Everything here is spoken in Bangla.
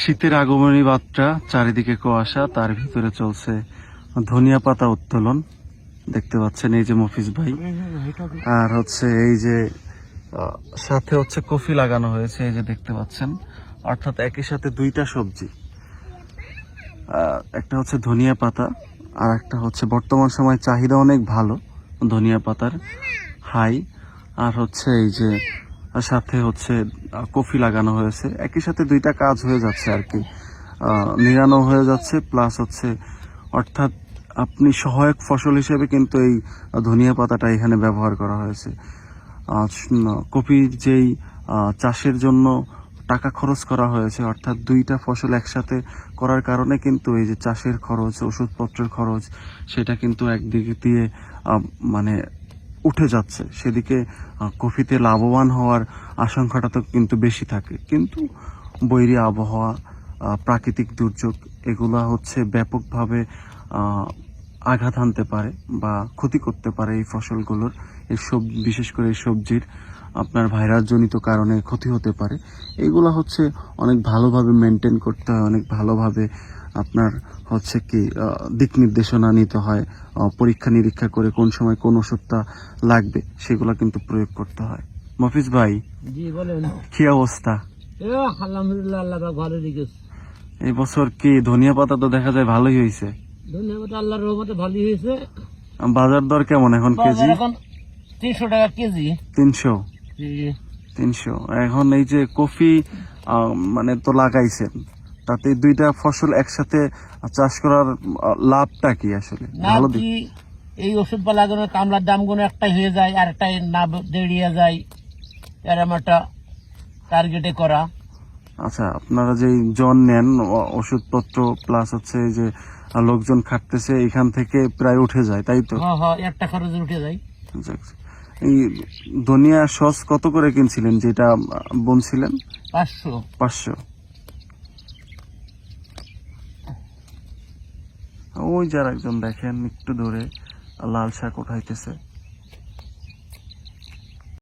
শীতের আগমনী বার্তা, চারিদিকে কুয়াশা, তার ভিতরে চলছে ধনিয়া পাতা উত্তোলন। দেখতে পাচ্ছেন এই যে মফিজ ভাই, আর হচ্ছে এই যে সাথে হচ্ছে কফি লাগানো হয়েছে, এই যে দেখতে পাচ্ছেন। অর্থাৎ একই সাথে দুইটা সবজি, একটা হচ্ছে ধনিয়া পাতা আর একটা হচ্ছে বর্তমান সময় চাহিদা অনেক ভালো ধনিয়া পাতার, হাই। আর হচ্ছে এই যে সাথে হচ্ছে কফি লাগানো হয়েছে, একই সাথে দুইটা কাজ হয়ে যাচ্ছে আর কি। নিরানো হয়ে যাচ্ছে, প্লাস হচ্ছে অর্থাৎ আপনি সহায়ক ফসল হিসেবে কিন্তু এই ধনিয়া পাতাটা এখানে ব্যবহার করা হয়েছে। কপির যেই চাষের জন্য টাকা খরচ করা হয়েছে, অর্থাৎ দুইটা ফসল একসাথে করার কারণে কিন্তু এই যে চাষের খরচ, ওষুধপত্রের খরচ, সেটা কিন্তু একদিকে দিয়ে মানে উঠে যাচ্ছে, সেদিকে কফিতে লাভবান হওয়ার আশঙ্কাটা তো কিন্তু বেশি থাকে। কিন্তু বৈরী আবহাওয়া, প্রাকৃতিক দুর্যোগ, এগুলা হচ্ছে ব্যাপকভাবে আঘাত আনতে পারে বা ক্ষতি করতে পারে এই ফসলগুলোর। বিশেষ করে এই সবজির আপনার ভাইরাস জনিত কারণে ক্ষতি হতে পারে। এগুলা হচ্ছে অনেক ভালোভাবে মেনটেন করতে হয়, অনেক ভালোভাবে আপনার হচ্ছে কি দিক নির্দেশনা নিতে হয়, পরীক্ষা নিরীক্ষা করে কোন সময় কোন ওষুধটা লাগবে সেগুলো কিন্তু প্রয়োগ করতে হয়। মফিজ ভাই, জি বলেন, কি অবস্থা? আলহামদুলিল্লাহ, আল্লাহ ভালো রেখেছে। এই বছর কি ধনিয়া পাতা তো দেখা যায় ভালোই হয়েছে। ধনিয়া পাতা আল্লাহর রহমতে ভালোই হয়েছে। বাজার দর কেমন এখন কেজি? এখন 300 টাকা কেজি। 300? জি। 300। এখন এই যে কফি মানে তো লাগাইছেন, তাতে দুইটা ফসল একসাথে চাষ করার লাভটা কি আসলে? ভালো দিক। এই ওষুধ বা লাগানোর কামলার দাম গুলো একটাই হয়ে যায়, আর একটাই না দেড়িয়ে যায়, এরকম একটা টার্গেটে করা। আচ্ছা, আপনারা যে জন নেন ওষুধপত্র প্লাস হচ্ছে যে লোকজন খাটতেছে, এখান থেকে প্রায় উঠে যায়, তাই তো? হ্যাঁ, একটা খরচ উঠে যায়। এই ধনিয়া সস কত করে কিনছিলেন যেটা বলছিলেন? 500। 500। ওই যার একজন দেখেন একটু দূরে লাল শাক উঠাইতেছে।